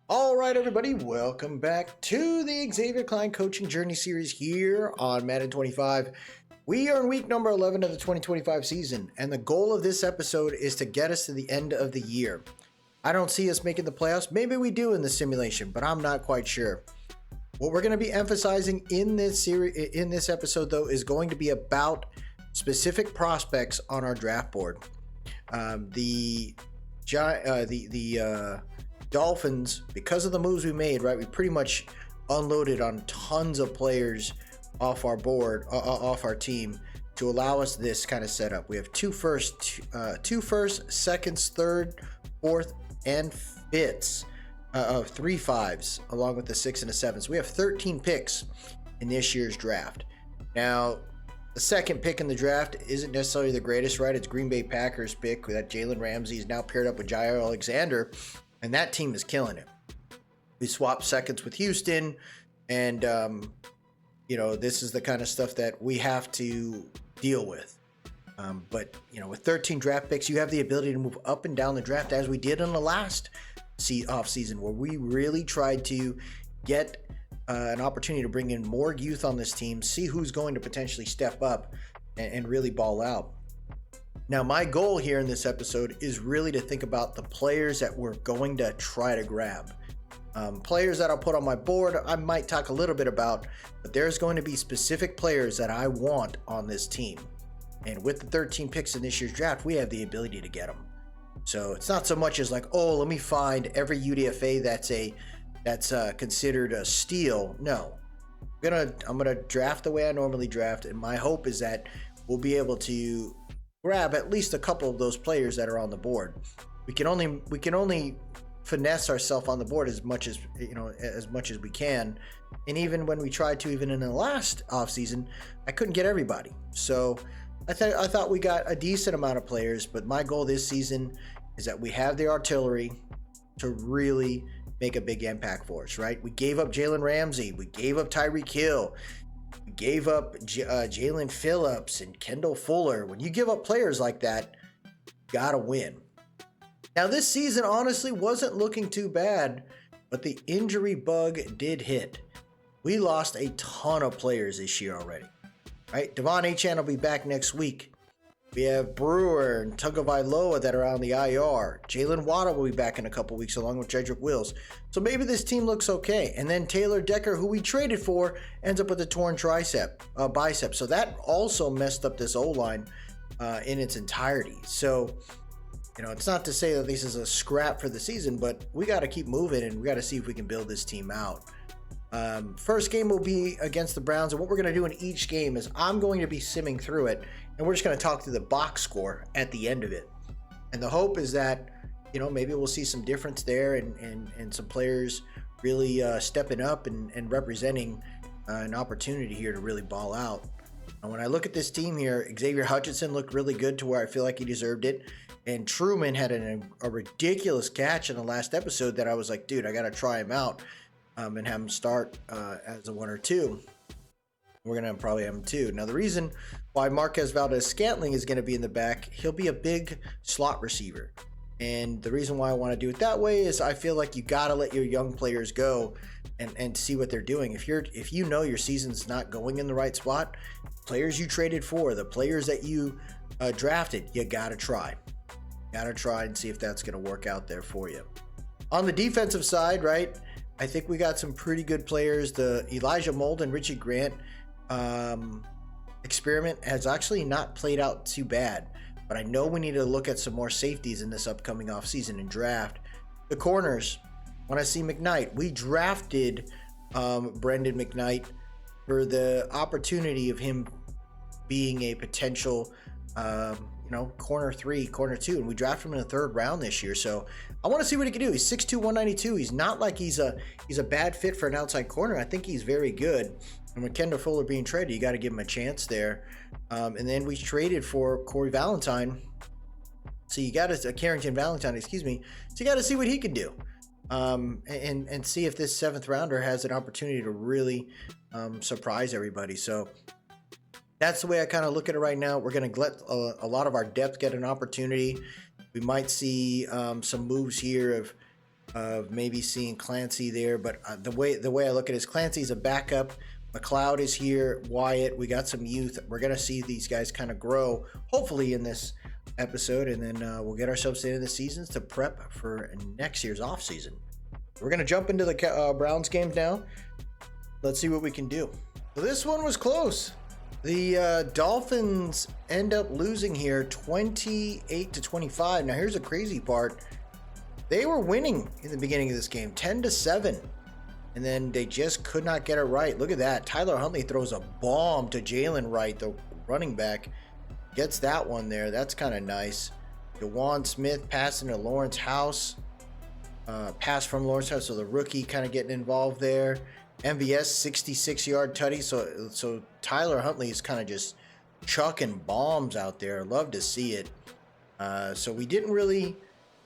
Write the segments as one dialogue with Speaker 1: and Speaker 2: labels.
Speaker 1: All right, everybody, welcome back to the Xavier Klein Coaching Journey series here on Madden 25. We are in week number 11 of the 2025 season, and the goal of this episode is to get us to the end of the year. I don't see us making the playoffs. Maybe we do in the simulation, but I'm not quite sure. What we're going to be emphasizing in this series, in this episode, though, is going to be about specific prospects on our draft board. The Dolphins, because of the moves we made, right? We pretty much unloaded on tons of players off our board, off our team, to allow us this kind of setup. We have two firsts, seconds, third, fourth, and fifths. Of 3 5s, along with the 6 and a 7. So we have 13 picks in this year's draft. Now, the second pick in the draft isn't necessarily the greatest, right? It's Green Bay Packers pick. That Jalen Ramsey is now paired up with Jair Alexander, and that team is killing it. We swapped seconds with Houston, and this is the kind of stuff that we have to deal with. But with 13 draft picks, you have the ability to move up and down the draft, as we did in the last off season, where we really tried to get an opportunity to bring in more youth on this team, see who's going to potentially step up and really ball out. Now, my goal here in this episode is really to think about the players that we're going to try to grab. Players that I'll put on my board, I might talk a little bit about, but there's going to be specific players that I want on this team. And with the 13 picks in this year's draft, we have the ability to get them. So it's not so much as like, oh, let me find every UDFA that's considered a steal. No, I'm gonna draft the way I normally draft, and my hope is that we'll be able to grab at least a couple of those players that are on the board. We can only finesse ourselves on the board as much as we can. And even when we tried to, even in the last offseason, I couldn't get everybody. So I thought we got a decent amount of players, but my goal this season is that we have the artillery to really make a big impact for us, right? We gave up Jalen Ramsey. We gave up Tyreek Hill. We gave up Jalen Phillips and Kendall Fuller. When you give up players like that, you gotta win. Now, this season honestly wasn't looking too bad, but the injury bug did hit. We lost a ton of players this year already. Right, Devon Achane will be back next week. We have Brewer and Tagovailoa that are on the IR. Jalen Waddle will be back in a couple weeks along with Jedrick Wills. So maybe this team looks okay. And then Taylor Decker, who we traded for, ends up with a torn bicep. So that also messed up this O-line in its entirety. So, it's not to say that this is a scrap for the season, but we got to keep moving and we got to see if we can build this team out. First game will be against the Browns, and what we're going to do in each game is I'm going to be simming through it, and we're just going to talk through the box score at the end of it. And the hope is that, maybe we'll see some difference there and some players really stepping up and representing an opportunity here to really ball out. And when I look at this team here, Xavier Hutchinson looked really good to where I feel like he deserved it. And Truman had a ridiculous catch in the last episode that I was like, dude, I got to try him out. And have him start as a 1 or 2. We're going to probably have him 2. Now, the reason why Marquez Valdez-Scantling is going to be in the back, he'll be a big slot receiver. And the reason why I want to do it that way is I feel like you got to let your young players go and see what they're doing. If you know your season's not going in the right spot, players you traded for, the players that you drafted, you got to try. Got to try and see if that's going to work out there for you. On the defensive side, right, I think we got some pretty good players. The Elijah Mold and Richie Grant experiment has actually not played out too bad, but I know we need to look at some more safeties in this upcoming offseason and draft. The corners, when I see McKnight, we drafted Brendan McKnight for the opportunity of him being a potential corner 3, corner 2, and we drafted him in the 3rd round this year. So I want to see what he can do. He's 6'2", 192. He's not like he's a bad fit for an outside corner. I think he's very good. And with Kendall Fuller being traded, you got to give him a chance there. And then we traded for Corey Valentine. So you got to Carrington Valentine, excuse me. So you got to see what he can do. And see if this 7th rounder has an opportunity to really surprise everybody. So that's the way I kind of look at it right now. We're going to let a lot of our depth get an opportunity. We might see some moves here of of maybe seeing Clancy there, but the way I look at it is Clancy's a backup. McLeod is here, Wyatt. We got some youth. We're gonna see these guys kind of grow, hopefully in this episode, and then we'll get ourselves into the seasons to prep for next year's off season. We're gonna jump into the Browns games now. Let's see what we can do. So this one was close. The Dolphins end up losing here 28-25. Now here's the crazy part. They were winning in the beginning of this game, 10-7. And then they just could not get it right. Look at that. Tyler Huntley throws a bomb to Jalen Wright, the running back. Gets that one there. That's kind of nice. DeJuan Smith passing to Lawrence House. Pass from Lawrence House, so the rookie kind of getting involved there. MVS 66-yard tutty. So Tyler Huntley is kind of just chucking bombs out there. Love to see it. So we didn't really,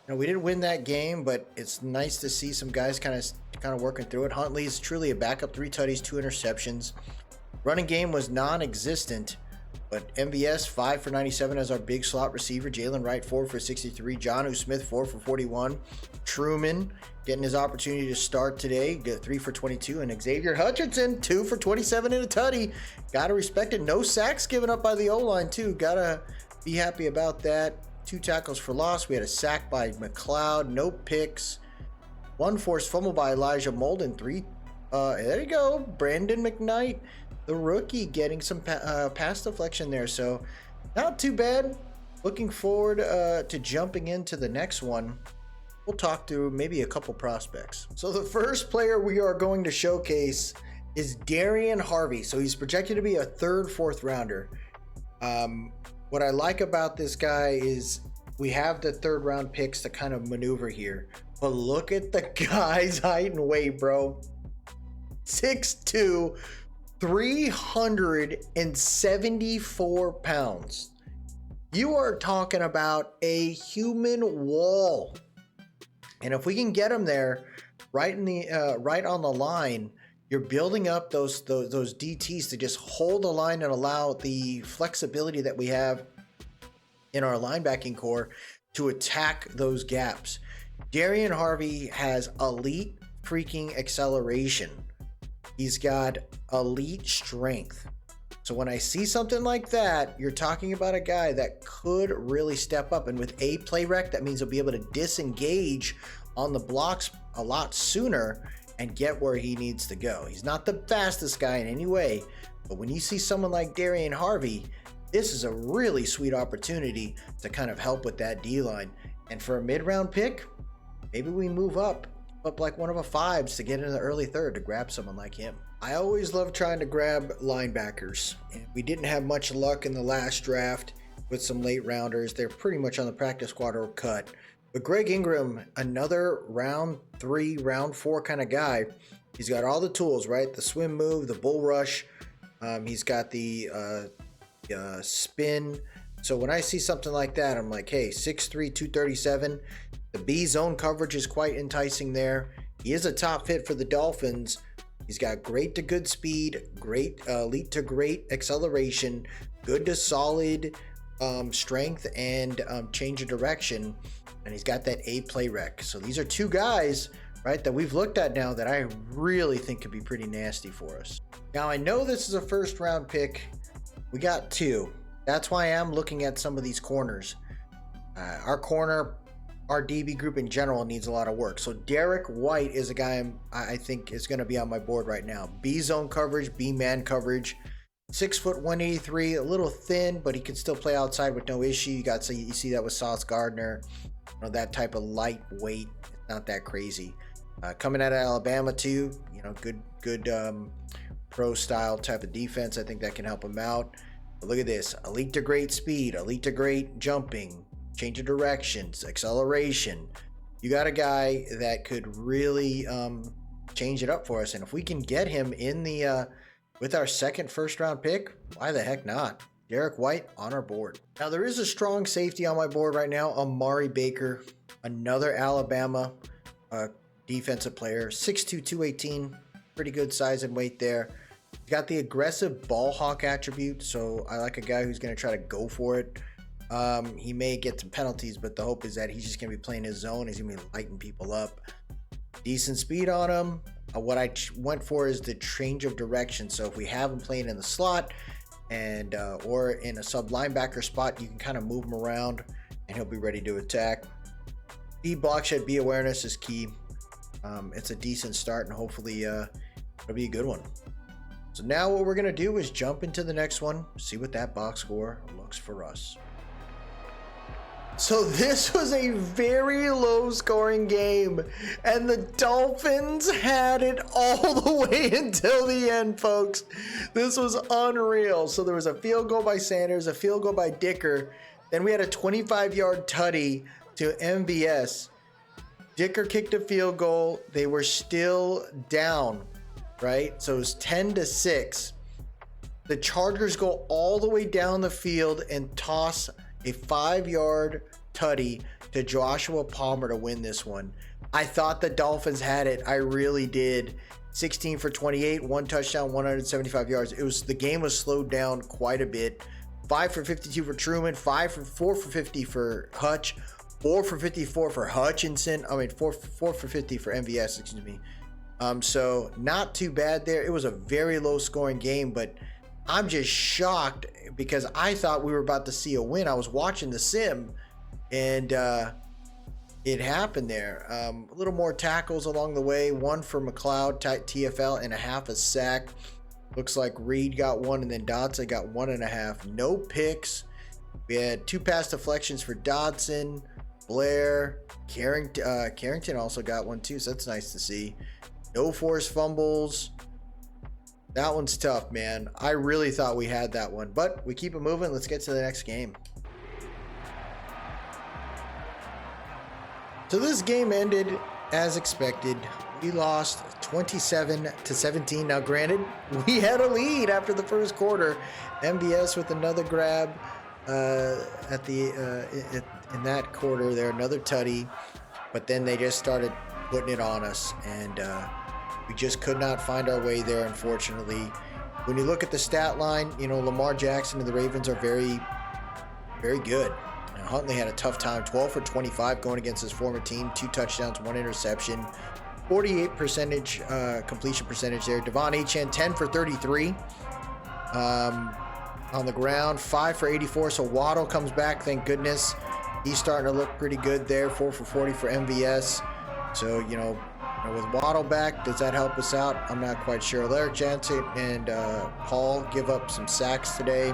Speaker 1: we didn't win that game, but it's nice to see some guys kind of working through it. Huntley is truly a backup, 3 tutties, 2 interceptions. Running game was non-existent, but MVS 5 for 97 as our big slot receiver. Jalen Wright 4 for 63. Jonnu Smith 4 for 41. Truman getting his opportunity to start today, get 3 for 22, and Xavier Hutchinson 2 for 27 in a tutty. Gotta respect it. No sacks given up by the O-line too. Gotta be happy about that. 2 tackles for loss. We had a sack by McLeod. No picks. 1 forced fumble by Elijah Molden. 3. There you go. Brandon McKnight, the rookie, getting some pass deflection there. So not too bad. Looking forward to jumping into the next one. We'll talk through maybe a couple prospects. So the first player we are going to showcase is Darian Harvey. So he's projected to be a 3rd, 4th rounder. What I like about this guy is we have the 3rd round picks to kind of maneuver here. But look at the guy's height and weight, bro. 6'2", 374 pounds. You are talking about a human wall. And if we can get him there right on the line, you're building up those DTs to just hold the line and allow the flexibility that we have in our linebacking core to attack those gaps. Darian Harvey has elite freaking acceleration. He's got elite strength. So when I see something like that, you're talking about a guy that could really step up. And with a play rec, that means he'll be able to disengage on the blocks a lot sooner and get where he needs to go. He's not the fastest guy in any way, but when you see someone like Darian Harvey, this is a really sweet opportunity to kind of help with that D-line. And for a mid-round pick, maybe we move up like one of a 5s to get into the early 3rd to grab someone like him. I always love trying to grab linebackers, and we didn't have much luck in the last draft with some late rounders. They're pretty much on the practice squad or cut. But Greg Ingram, another round 3, round 4 kind of guy. He's got all the tools, right? The swim move, the bull rush. He's got the spin. So when I see something like that, I'm like, hey, 6'3", 237. The B zone coverage is quite enticing there. He is a top fit for the Dolphins. He's got great to good speed, great elite to great acceleration, good to solid strength, and change of direction. And he's got that A play rec. So these are 2 guys, right, that we've looked at now that I really think could be pretty nasty for us. Now I know this is a 1st round pick. We got 2. That's why I'm looking at some of these corners. Our DB group in general needs a lot of work. So Derek White is a guy I think is going to be on my board right now. B zone coverage, B man coverage. 6 foot 183, a little thin, but he can still play outside with no issue. You see that with Sauce Gardner, that type of lightweight, not that crazy. Coming out of Alabama too, good pro style type of defense. I think that can help him out. But look at this, elite to great speed, elite to great jumping, change of directions, acceleration. You got a guy that could really change it up for us. And if we can get him in the with our 2nd 1st round pick, why the heck not? Derek White on our board. Now there is a strong safety on my board right now, Amari Baker, another Alabama defensive player, 6'2", 218, pretty good size and weight there. He's got the aggressive ball hawk attribute, so I like a guy who's going to try to go for it. He may get some penalties, but the hope is that he's just going to be playing his zone. He's going to be lighting people up. Decent speed on him. What I went for is the change of direction. So if we have him playing in the slot and or in a sub linebacker spot, you can kind of move him around and he'll be ready to attack. B block shed, B awareness is key. It's a decent start, and hopefully it'll be a good one. So now what we're going to do is jump into the next one, see what that box score looks for us. So this was a very low scoring game, and the Dolphins had it all the way until the end, folks. This was unreal. So there was a field goal by Sanders, a field goal by Dicker. Then we had a 25-yard tutty to MVS. Dicker kicked a field goal. They were still down, right? So it was 10-6. The Chargers go all the way down the field and toss a 5-yard tutty to Joshua Palmer to win this one. I thought the Dolphins had it. I really did. 16 for 28, 1 touchdown, 175 yards. The game was slowed down quite a bit. 5 for 52 for Truman, 4 for 50 for Hutch, 4 for 54 for Hutchinson. 4 for 50 for MVS, excuse me. So not too bad there. It was a very low scoring game, but I'm just shocked because I thought we were about to see a win. I was watching the sim, and it happened there. A little more tackles along the way. 1 for McLeod, TFL, and a half a sack. Looks like Reed got 1, and then Dodson got 1.5. No picks. We had 2 pass deflections for Dodson, Blair, Carrington also got 1 too, so that's nice to see. No forced fumbles. That one's tough, man. I really thought we had that one, but we keep it moving. Let's get to the next game. So this game ended as expected. We lost 27-17. Now, granted, we had a lead after the first quarter. MVS with another grab in that quarter there, another tutty, but then they just started putting it on us, and we just could not find our way there, unfortunately. When you look at the stat line, Lamar Jackson and the Ravens are very, very good. And Huntley had a tough time, 12 for 25 going against his former team, 2 touchdowns, 1 interception, 48% completion percentage there. Devon Achane, 10 for 33 on the ground, 5 for 84. So Waddle comes back, thank goodness. He's starting to look pretty good there, 4 for 40 for MVS. So, with Waddle back, does that help us out? I'm not quite sure. Larry Jansen and Paul give up some sacks today.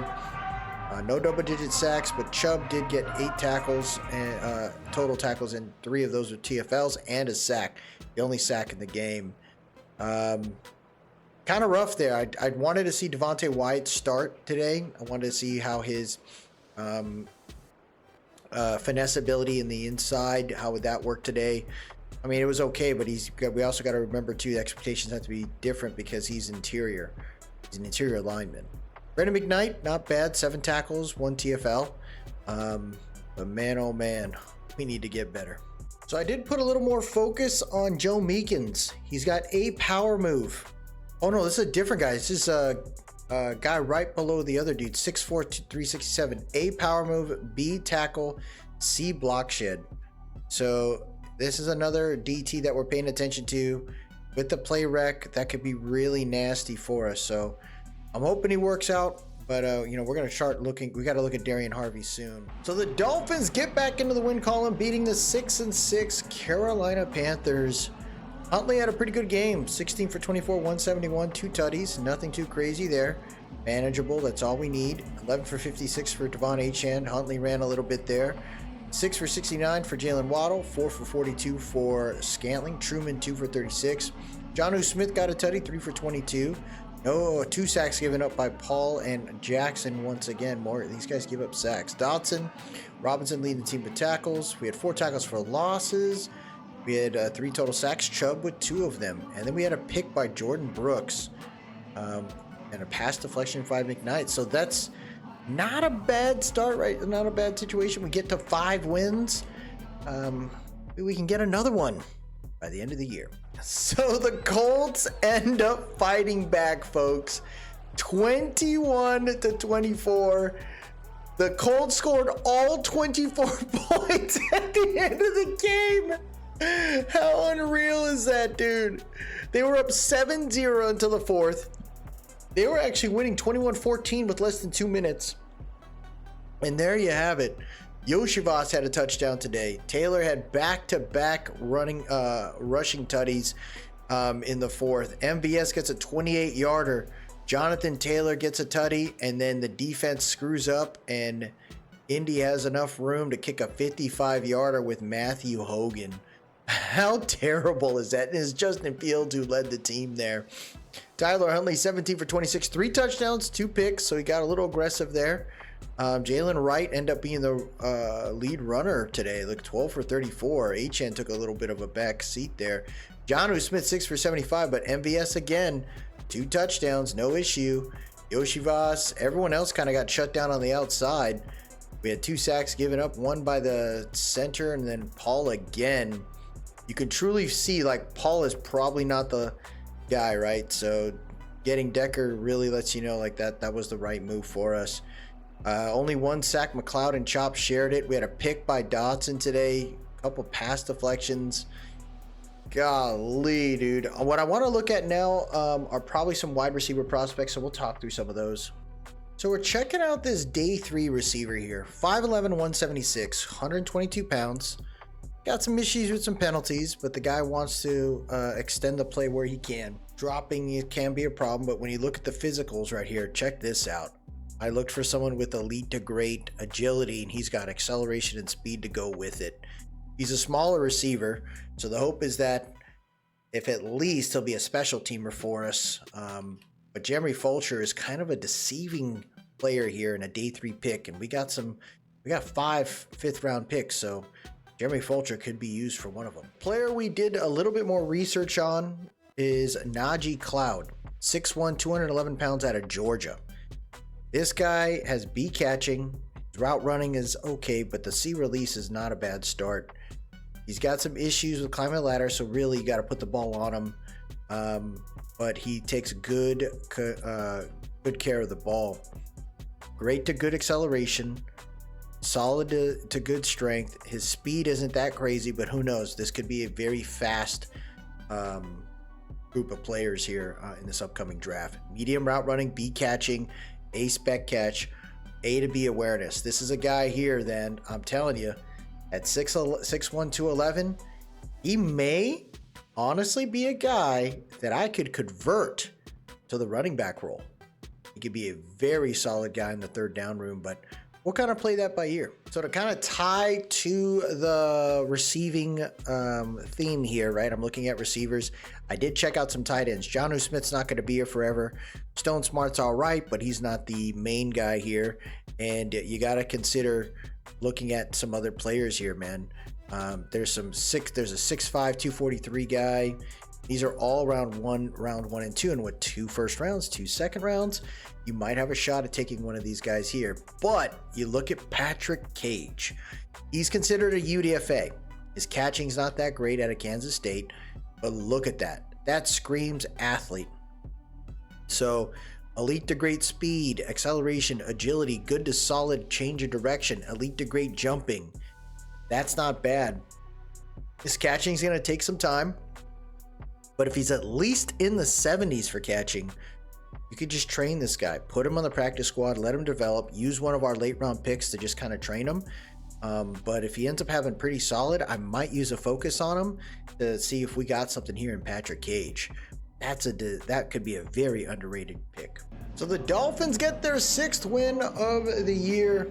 Speaker 1: No double-digit sacks, but Chubb did get 8 tackles, and total tackles, and 3 of those were TFLs and a sack. The only sack in the game. Kind of rough there. I wanted to see Devontae Wyatt start today. I wanted to see how his finesse ability in the inside, how would that work today? I mean, it was okay, but we also got to remember, too, the expectations have to be different because he's interior. He's an interior lineman. Brandon McKnight, not bad. 7 tackles, 1 TFL. But man, oh man, we need to get better. So I did put a little more focus on Joe Meekins. He's got a power move. Oh no, this is a different guy. This is a guy right below the other dude. 6'4", 367. A power move, B tackle, C block shed. So this is another DT that we're paying attention to. With the play rec, that could be really nasty for us. So I'm hoping he works out. But, we're going to start looking. We got to look at Darian Harvey soon. So the Dolphins get back into the win column, beating the 6-6 Carolina Panthers. Huntley had a pretty good game. 16 for 24, 171, 2 tutties. Nothing too crazy there. Manageable. That's all we need. 11 for 56 for Devon Achane. Huntley ran a little bit there. 6 for 69 for Jalen Waddle. 4 for 42 for Scantling. Truman, 2 for 36. Jonnu Smith got a tutty. 3 for 22. No, 2 sacks given up by Paul and Jackson once again. More, these guys give up sacks. Dodson, Robinson leading the team with tackles. We had 4 tackles for losses. We had 3 total sacks. Chubb with 2 of them. And then we had a pick by Jordan Brooks. And a pass deflection by McKnight. So that's not a bad start, right? Not a bad situation. We get to 5 wins. We can get another one by the end of the year. So the Colts end up fighting back, folks. 21-24. The Colts scored all 24 points at the end of the game. How unreal is that, dude? They were up 7-0 until the fourth. They were actually winning 21-14 with less than 2 minutes. And there you have it. Yoshivas had a touchdown today. Taylor had back-to-back rushing tutties in the fourth. MVS gets a 28-yarder. Jonathan Taylor gets a tutty, and then the defense screws up, and Indy has enough room to kick a 55-yarder with Matthew Hogan. How terrible is that? And it's Justin Fields who led the team there. Tyler Huntley, 17 for 26, 3 touchdowns, 2 picks, so he got a little aggressive there. Jalen Wright ended up being the lead runner today, like 12 for 34. Achane took a little bit of a back seat there. Jonnu Smith, 6 for 75, but MVS again, 2 touchdowns, no issue. Yoshivas, everyone else kind of got shut down on the outside. We had 2 sacks given up, 1 by the center, and then Paul again. You can truly see, like, Paul is probably not the guy, right? So getting Decker really lets you know, like, that was the right move for us. Only 1 sack. McLeod and Chop shared it. We had a pick by Dotson today, a couple pass deflections. Golly, dude. What I want to look at now are probably some wide receiver prospects, so we'll talk through some of those. So we're checking out this day 3 receiver here. 5'11", 176, 122 pounds. Got some issues with some penalties, but the guy wants to extend the play where he can. Dropping it can be a problem, but when you look at the physicals right here, check this out. I looked for someone with elite to great agility, and he's got acceleration and speed to go with it. He's a smaller receiver, so the hope is that if at least he'll be a special teamer for us. But Jeremy Fulcher is kind of a deceiving player here in a day 3 pick, and we got 5 5th round picks, so Jeremy Fulcher could be used for one of them. Player we did a little bit more research on is Najee Cloud, 6'1", 211 pounds out of Georgia. This guy has B catching. His route running is okay, but the C release is not a bad start. He's got some issues with climbing a ladder, so really you got to put the ball on him. But he takes good care of the ball. Great to good acceleration. Solid to good strength. His speed isn't that crazy, but who knows? This could be a very fast group of players here in this upcoming draft. Medium route running, B catching, A spec catch, A to B awareness. This is a guy here, then, I'm telling you, at 6'1", 211, he may honestly be a guy that I could convert to the running back role. He could be a very solid guy in the third down room, but we'll kind of play that by ear. So to kind of tie to the receiving theme here, right? I'm looking at receivers. I did check out some tight ends. Jonnu Smith's not going to be here forever. Stone Smart's all right, but he's not the main guy here. And you got to consider looking at some other players here, man. There's a 6'5", 243 guy. These are all round 1 and 2, and with 2 first rounds, 2 second rounds, you might have a shot at taking one of these guys here. But you look at Patrick Cage. He's considered a UDFA. His catching's not that great out of Kansas State, but look at that. That screams athlete. So elite to great speed, acceleration, agility, good to solid change of direction, elite to great jumping. That's not bad. His catching's going to take some time, but if he's at least in the 70s for catching, you could just train this guy. Put him on the practice squad, let him develop, use one of our late round picks to just kind of train him. But if he ends up having pretty solid, I might use a focus on him to see if we got something here in Patrick Cage. That could be a very underrated pick. So the Dolphins get their 6th win of the year.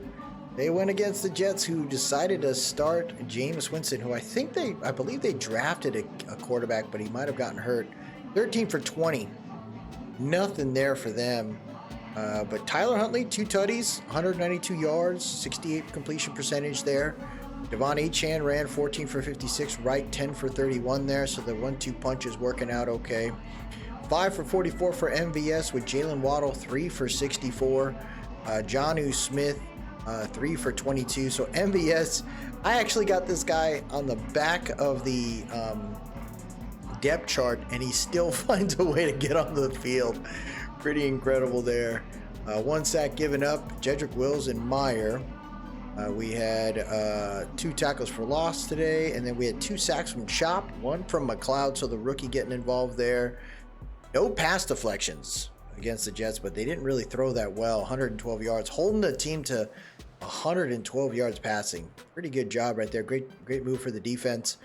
Speaker 1: They went against the Jets, who decided to start Jameis Winston, who I believe they drafted a quarterback, but he might have gotten hurt. 13 for 20. Nothing there for them. But Tyler Huntley, 2 tutties, 192 yards, 68 completion percentage there. Devon Achane ran 14 for 56, Wright 10 for 31 there, so the 1-2 punch is working out okay. 5 for 44 for MVS with Jalen Waddle, 3 for 64. Jonnu Smith, 3 for 22. So MVS, I actually got this guy on the back of the depth chart, and he still finds a way to get on the field. Pretty incredible there. 1 sack given up. Jedrick Wills and Meyer. We had 2 tackles for loss today, and then we had 2 sacks from Chop, 1 from McLeod, so the rookie getting involved there. No pass deflections against the Jets, but they didn't really throw that well. 112 yards, holding the team to 112 yards passing. Pretty good job right there. Great move for the defense.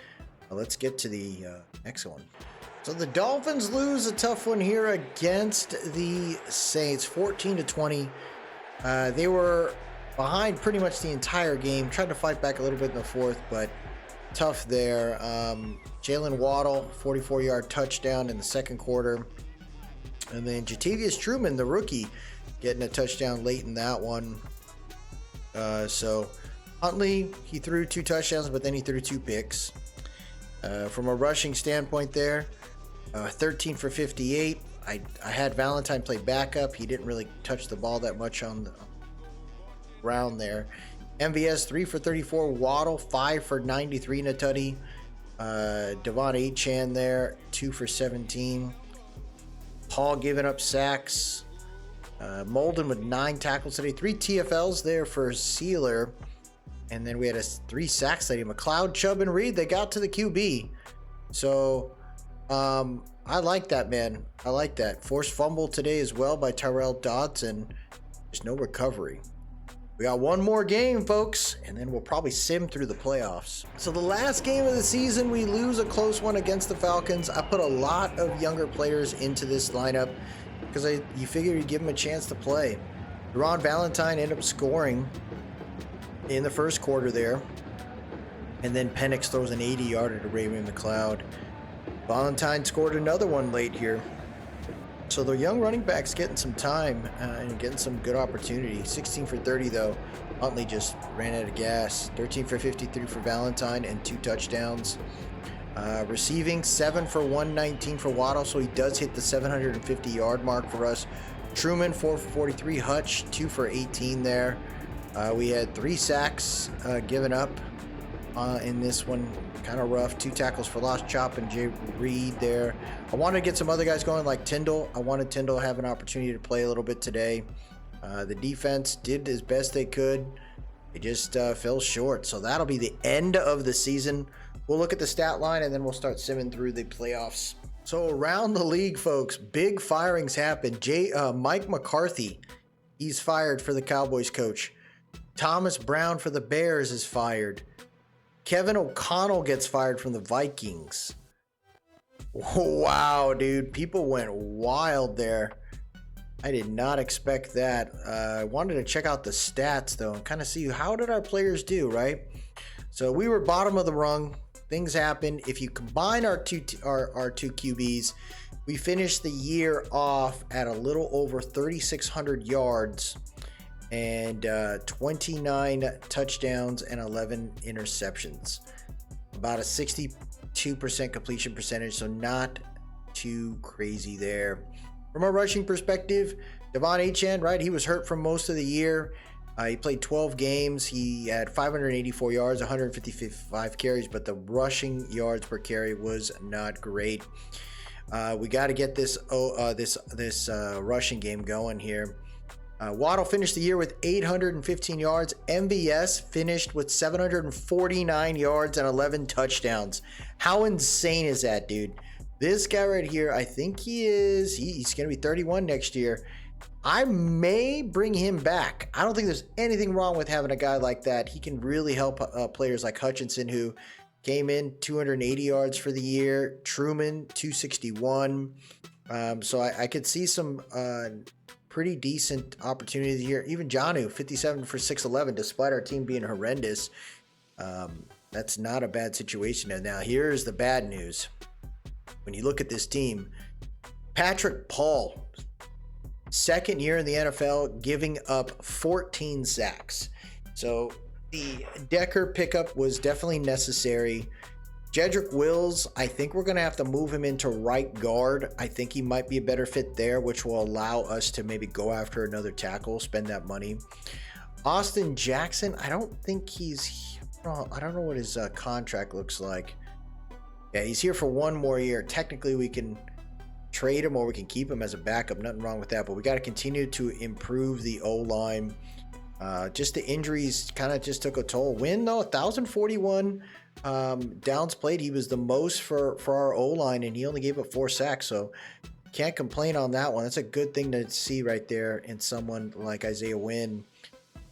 Speaker 1: Let's get to the next one. So the Dolphins lose a tough one here against the Saints, 14-20. They were behind pretty much the entire game. Tried to fight back a little bit in the fourth, but tough there. Jalen Waddle, 44-yard touchdown in the second quarter. And then Jatavius Truman, the rookie, getting a touchdown late in that one. So Huntley, he threw 2 touchdowns, but then he threw 2 picks. From a rushing standpoint there, 13 for 58. I had Valentine play backup. He didn't really touch the ball that much on the ground there. MVS 3 for 34. Waddle 5 for 93 and a tutty. Devon Achane there 2 for 17. Hall giving up sacks. Molden with 9 tackles today. 3 TFLs there for Sealer. And then we had 3 sacks today. McLeod, Chubb, and Reed, they got to the QB. So I like that, man. I like that. Forced fumble today as well by Tyrell Dodson. There's no recovery. We got one more game, folks, and then we'll probably sim through the playoffs. So the last game of the season, we lose a close one against the Falcons. I put a lot of younger players into this lineup because you figure you give them a chance to play. Deron Valentine ended up scoring in the first quarter there, and then Penix throws an 80-yarder to Raymond McLeod. Valentine scored another one late here. So the young running back's getting some time and getting some good opportunity. 16 for 30 though. Huntley just ran out of gas. 13 for 53 for Valentine and 2 touchdowns. Receiving 7 for 119 for Waddle, so he does hit the 750-yard mark for us. Truman 4 for 43. Hutch 2 for 18 there. We had 3 sacks given up in this one. Kind of rough. 2 tackles for loss. Chop and Jay Reed there. I wanted to get some other guys going like Tyndall. I wanted Tyndall to have an opportunity to play a little bit today. The defense did as best they could. They just fell short. So that'll be the end of the season. We'll look at the stat line and then we'll start simming through the playoffs. So around the league, folks, big firings happened. Mike McCarthy, he's fired for the Cowboys coach. Thomas Brown for the Bears is fired. Kevin O'Connell gets fired from the Vikings. Wow, dude. People went wild there. I did not expect that. I wanted to check out the stats, though, and kind of see how did our players do, right? So we were bottom of the rung. Things happen. If you combine our two QBs, we finished the year off at a little over 3,600 yards and 29 touchdowns and 11 interceptions. About a 62% completion percentage, so not too crazy there. From a rushing perspective, Devon Achane, right? He was hurt for most of the year. He played 12 games. He had 584 yards, 155 carries, but the rushing yards per carry was not great. We got to get this rushing game going here. Waddle finished the year with 815 yards. MVS finished with 749 yards and 11 touchdowns. How insane is that, dude? This guy right here, I think he's going to be 31 next year. I may bring him back. I don't think there's anything wrong with having a guy like that. He can really help players like Hutchinson, who came in 280 yards for the year. Truman, 261. So I could see some pretty decent opportunities here. Even Jonnu, 57 for 611, despite our team being horrendous. That's not a bad situation. Now, here's the bad news. When you look at this team, Patrick Paul, second year in the NFL, giving up 14 sacks. So the Decker pickup was definitely necessary. Jedrick Wills, I think we're going to have to move him into right guard. I think he might be a better fit there, which will allow us to maybe go after another tackle, spend that money. Austin Jackson, I don't know what his contract looks like. Yeah, he's here for one more year. Technically, we can trade him or we can keep him as a backup. Nothing wrong with that, but we got to continue to improve the O-line. Just the injuries kind of just took a toll. Win though, 1,041 downs played. He was the most for our O-line, and he only gave up 4 sacks, so can't complain on that one. That's a good thing to see right there in someone like Isaiah Wynn.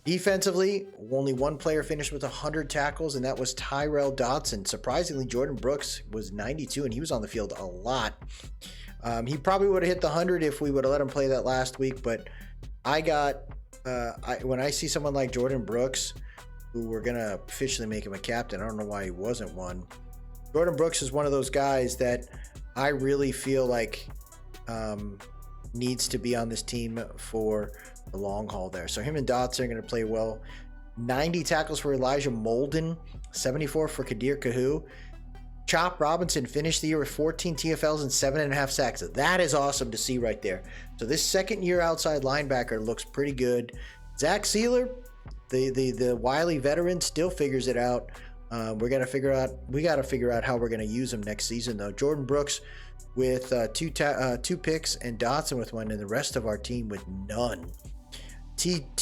Speaker 1: Defensively, only one player finished with 100 tackles, and that was Tyrell Dodson. Surprisingly, Jordan Brooks was 92, and he was on the field a lot. He probably would have hit the 100 if we would have let him play that last week, but when I see someone like Jordan Brooks, who we're going to officially make him a captain, I don't know why he wasn't one. Jordan Brooks is one of those guys that I really feel like needs to be on this team for the long haul there. So him and Dotson are going to play well. 90 tackles for Elijah Molden, 74 for Kadir Kahu. Chop Robinson finished the year with 14 TFLs and 7.5 sacks. That is awesome to see right there. So this second-year outside linebacker looks pretty good. Zach Sealer, the wily veteran, still figures it out. We got to figure out how we're going to use him next season, though. Jordan Brooks with 2 picks, and Dotson with 1, and the rest of our team with none. 8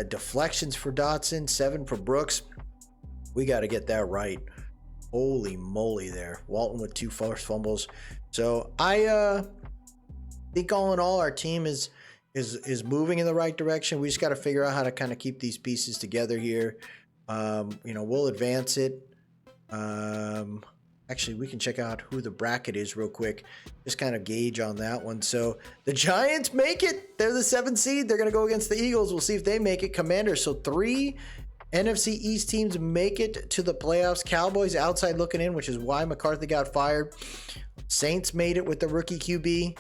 Speaker 1: deflections for Dotson, 7 for Brooks. We got to get that right. Holy moly there. Walton with 2 forced fumbles. So I think all in all, our team is moving in the right direction. We just got to figure out how to kind of keep these pieces together here. We'll advance it. Actually, we can check out who the bracket is real quick. Just kind of gauge on that one. So the Giants make it. They're the 7th seed. They're going to go against the Eagles. We'll see if they make it. Commanders. So 3 NFC East teams make it to the playoffs. Cowboys outside looking in, which is why McCarthy got fired. Saints made it with the rookie QB.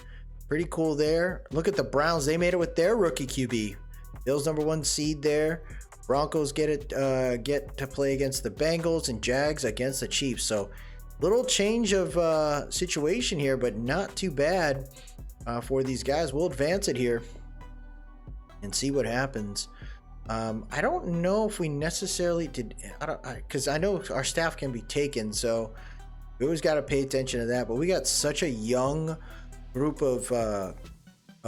Speaker 1: Pretty cool there. Look at the Browns. They made it with their rookie QB. Bills #1 seed there. Broncos get to play against the Bengals, and Jags against the Chiefs. So little change of situation here, but not too bad for these guys. We'll advance it here and see what happens. I don't know if we necessarily did, because I know our staff can be taken, so we always got to pay attention to that. But we got such a young group of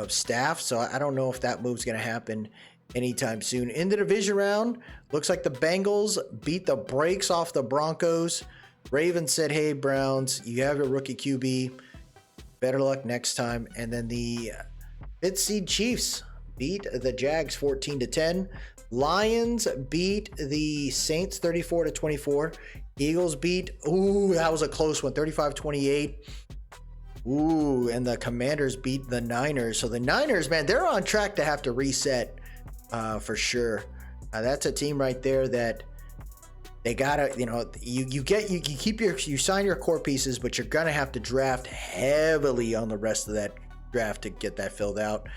Speaker 1: staff, so I don't know if that move's going to happen anytime soon. In the division round, looks like the Bengals beat the brakes off the Broncos. Ravens said, hey, Browns, you have your rookie QB. Better luck next time. And then the 5th seed Chiefs beat the Jags 14-10. Lions beat the Saints 34-24. Eagles beat, that was a close one, 35-28. And the Commanders beat the Niners. So the Niners, man, they're on track to have to reset for sure. That's a team right there that they gotta, you sign your core pieces, but you're gonna have to draft heavily on the rest of that draft to get that filled out.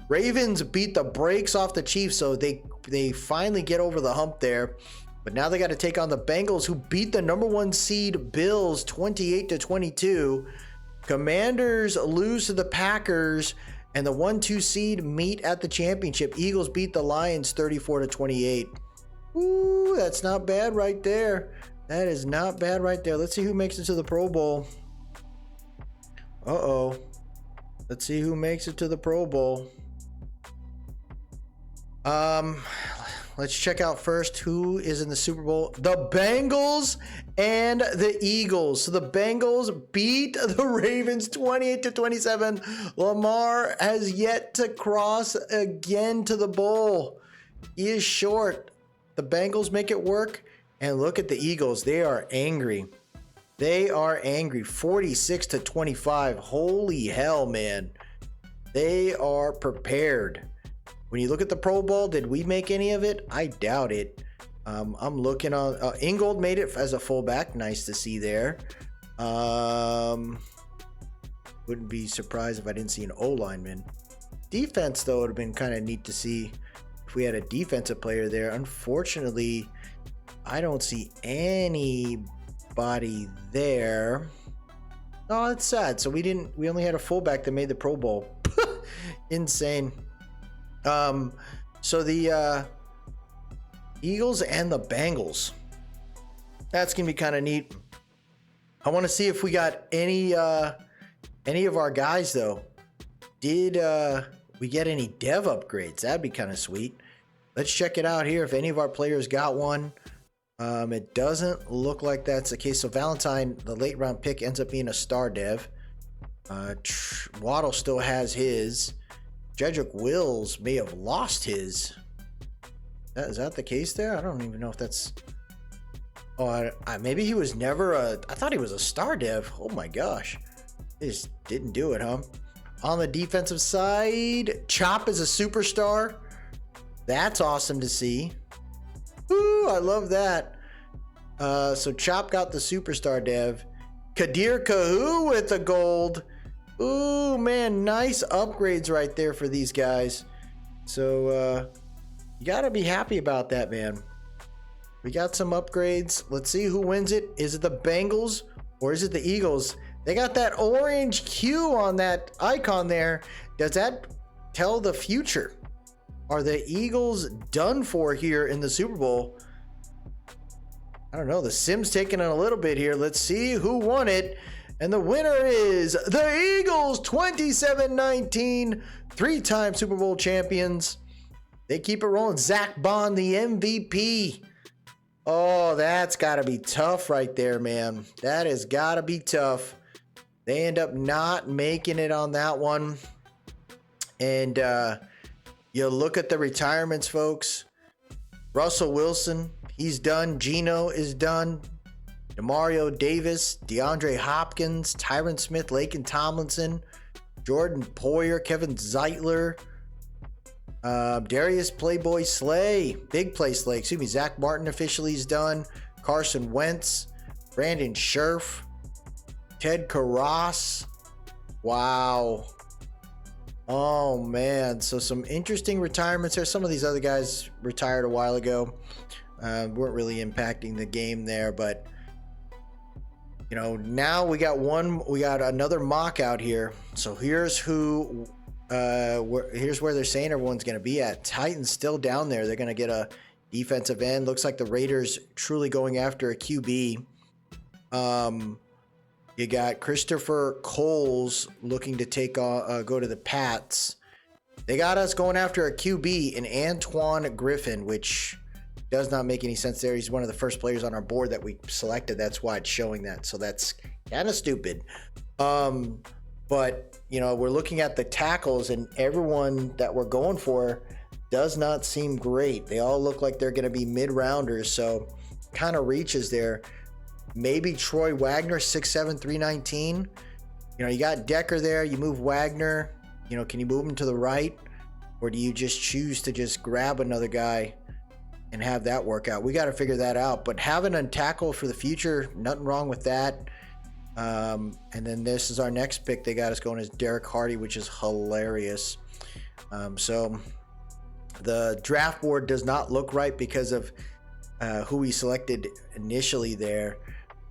Speaker 1: Ravens beat the brakes off the Chiefs, so they finally get over the hump there. But now they got to take on the Bengals, who beat the #1 seed Bills 28-22. Commanders lose to the Packers, and the 1-2 seed meet at the championship. Eagles beat the Lions 34-28. That's not bad right there. That is not bad right there. Let's see who makes it to the Pro Bowl. Let's see who makes it to the Pro Bowl. Let's check out first who is in the Super Bowl. The Bengals and the Eagles. So the Bengals beat the Ravens 28-27. Lamar has yet to cross again to the bowl. He is short. The Bengals make it work. And look at the Eagles. They are angry. 46-25. Holy hell, man. They are prepared. When you look at the Pro Bowl, did we make any of it? I doubt it. I'm looking on. Ingold made it as a fullback. Nice to see there. Wouldn't be surprised if I didn't see an O-lineman. Defense, though, would have been kind of neat to see if we had a defensive player there. Unfortunately, I don't see anybody there. Oh, that's sad. So we only had a fullback that made the Pro Bowl. Insane. So the Eagles and the Bengals. That's gonna be kind of neat. I want to see if we got any any of our guys, though, did we get any dev upgrades? That'd be kind of sweet. Let's check it out here if any of our players got one. It doesn't look like that's the case. So Valentine, the late round pick, ends up being a star dev. Waddle still has his. Jedrick Wills may have lost his. Is that the case there? I don't even know if that's... Oh, maybe he was never a... I thought he was a star dev. Oh my gosh. They just didn't do it, huh? On the defensive side, Chop is a superstar. That's awesome to see. Ooh, I love that. So Chop got the superstar dev. Kadir Kahu with the gold. Ooh, man, nice upgrades right there for these guys. So, you gotta be happy about that, man. We got some upgrades. Let's see who wins it. Is it the Bengals or is it the Eagles? They got that orange Q on that icon there. Does that tell the future? Are the Eagles done for here in the Super Bowl? I don't know. The Sim's taking it a little bit here. Let's see who won it. And the winner is the Eagles, 27-19, three-time Super Bowl champions. They keep it rolling. Zach Bond, the MVP. Oh, that's got to be tough right there, man. That has got to be tough. They end up not making it on that one. And you look at the retirements, folks. Russell Wilson, he's done. Geno is done. Demario Davis, DeAndre Hopkins, Tyron Smith, Laken Tomlinson, Jordan Poyer, Kevin Zeitler, Darius Playboy Slay, Big Play Slay, excuse me, Zach Martin officially is done, Carson Wentz, Brandon Scherf, Ted Karras. Wow. Oh, man. So some interesting retirements there. Some of these other guys retired a while ago. Weren't really impacting the game there, but you know, now we got another mock out here. So here's who, here's where they're saying everyone's going to be at. Titans still down there. They're going to get a defensive end. Looks like the Raiders truly going after a QB. You got Christopher Coles looking to go to the Pats. They got us going after a QB in Antoine Griffin, which does not make any sense there. He's one of the first players on our board that we selected. That's why it's showing that. So that's kind of stupid. But, you know, we're looking at the tackles, and everyone that we're going for does not seem great. They all look like they're going to be mid-rounders. So kind of reaches there. Maybe Troy Wagner, 6'7", 319. You know, you got Decker there. You move Wagner. You know, can you move him to the right? Or do you just choose to just grab another guy and have that work out? We got to figure that out. But having a tackle for the future, nothing wrong with that. And then this is our next pick. They got us going as Derek Hardy, which is hilarious. So the draft board does not look right because of who we selected initially there.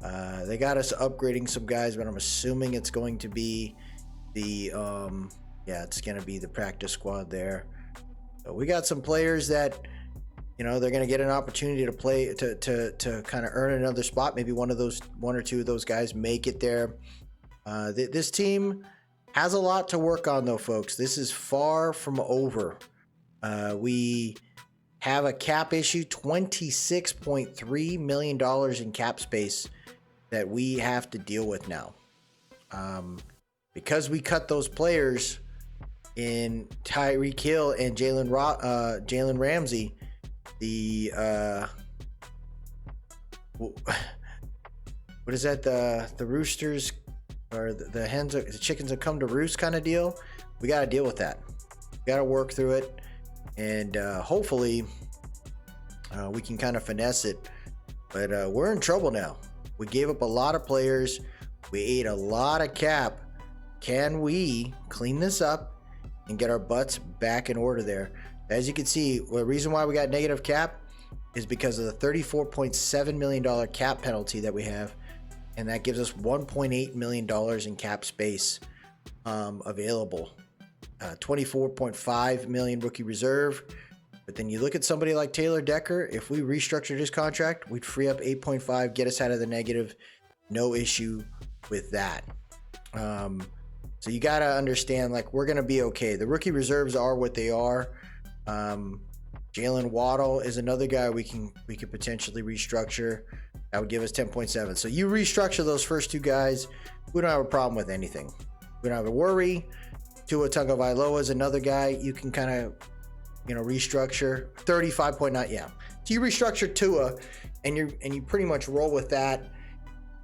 Speaker 1: They got us upgrading some guys, but I'm assuming it's going to be the it's going to be the practice squad there. So we got some players that, you know, they're going to get an opportunity to play to kind of earn another spot. Maybe one or two of those guys make it there. This team has a lot to work on, though, folks. This is far from over. We have a cap issue, $26.3 million in cap space that we have to deal with now. Because we cut those players in Tyreek Hill and Jalen Ramsey, the what is that, the roosters or the hens, the chickens have come to roost kind of deal. We got to deal with that. We got to work through it, and hopefully we can kind of finesse it. But we're in trouble now. We gave up a lot of players. We ate a lot of cap. Can we clean this up and get our butts back in order there? As you can see, the reason why we got negative cap is because of the $34.7 million cap penalty that we have, and that gives us $1.8 million in cap space available. 24.5 million rookie reserve. But then you look at somebody like Taylor Decker. If we restructured his contract, we'd free up 8.5, get us out of the negative. No issue with that. So you got to understand, like, we're going to be okay. The rookie reserves are what they are. Jalen Waddle is another guy we can potentially restructure. That would give us 10.7. So you restructure those first two guys, we don't have a problem with anything. We don't have a worry. Tua Tagovailoa is another guy you can kind of, restructure. 35.9, yeah. So you restructure Tua, and you pretty much roll with that.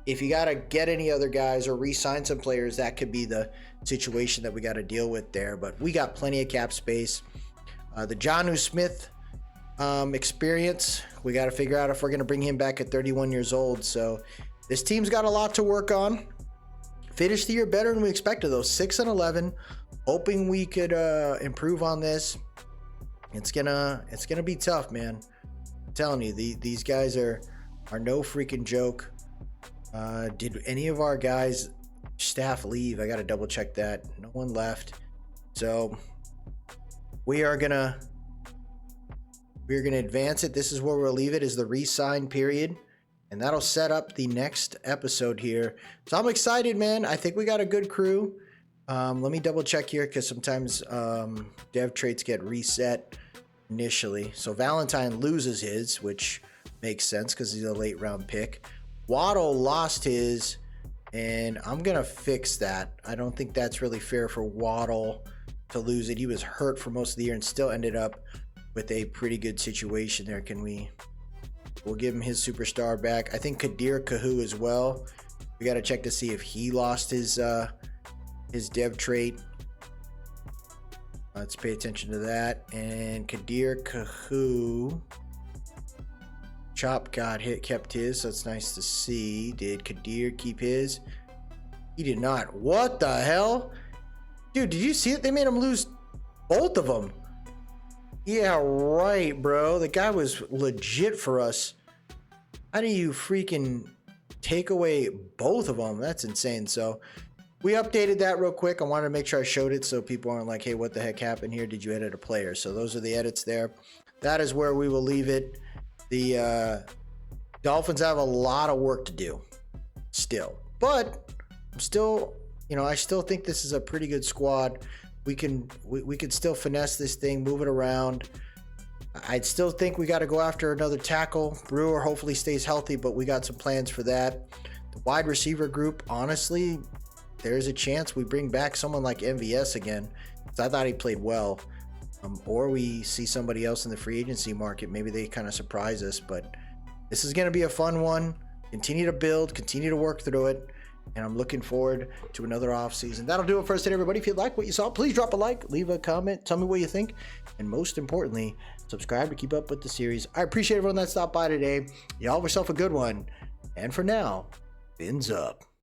Speaker 1: If you got to get any other guys or re-sign some players, that could be the situation that we got to deal with there. But we got plenty of cap space. The Jonnu Smith experience, we got to figure out if we're going to bring him back at 31 years old. So this team's got a lot to work on. Finished the year better than we expected, though. 6-11. Hoping we could improve on this. It's gonna be tough, man. I'm telling you, these guys are no freaking joke. Did any of our guys staff leave? I gotta double check that. No one left. So we are gonna advance it. This is where we'll leave it, is the re-sign period. And that'll set up the next episode here. So I'm excited, man. I think we got a good crew. Let me double check here, because sometimes dev traits get reset initially. So Valentine loses his, which makes sense because he's a late round pick. Waddle lost his, and I'm going to fix that. I don't think that's really fair for Waddle to lose it. He was hurt for most of the year and still ended up with a pretty good situation there. We'll give him his superstar back. I think Kadir Kahu as well. We got to check to see if he lost his dev trait. Let's pay attention to that. And Kadir Kahu, Chop kept his, so it's nice to see. Did Kadir keep his? He did not. What the hell? Dude, did you see it? They made him lose both of them. Yeah, right, bro. The guy was legit for us. How do you freaking take away both of them? That's insane. So we updated that real quick. I wanted to make sure I showed it so people aren't like, hey, what the heck happened here? Did you edit a player? So those are the edits there. That is where we will leave it. The Dolphins have a lot of work to do still. But I'm still, I still think this is a pretty good squad. We can still finesse this thing, move it around. I'd still think we got to go after another tackle. Brewer hopefully stays healthy, but we got some plans for that. The wide receiver group, honestly, there's a chance we bring back someone like MVS again. I thought he played well. Or we see somebody else in the free agency market. Maybe they kind of surprise us. But this is going to be a fun one. Continue to build. Continue to work through it. And I'm looking forward to another offseason. That'll do it for us today, everybody. If you like what you saw, please drop a like, leave a comment, tell me what you think. And most importantly, subscribe to keep up with the series. I appreciate everyone that stopped by today. Y'all have yourself a good one. And for now, fins up.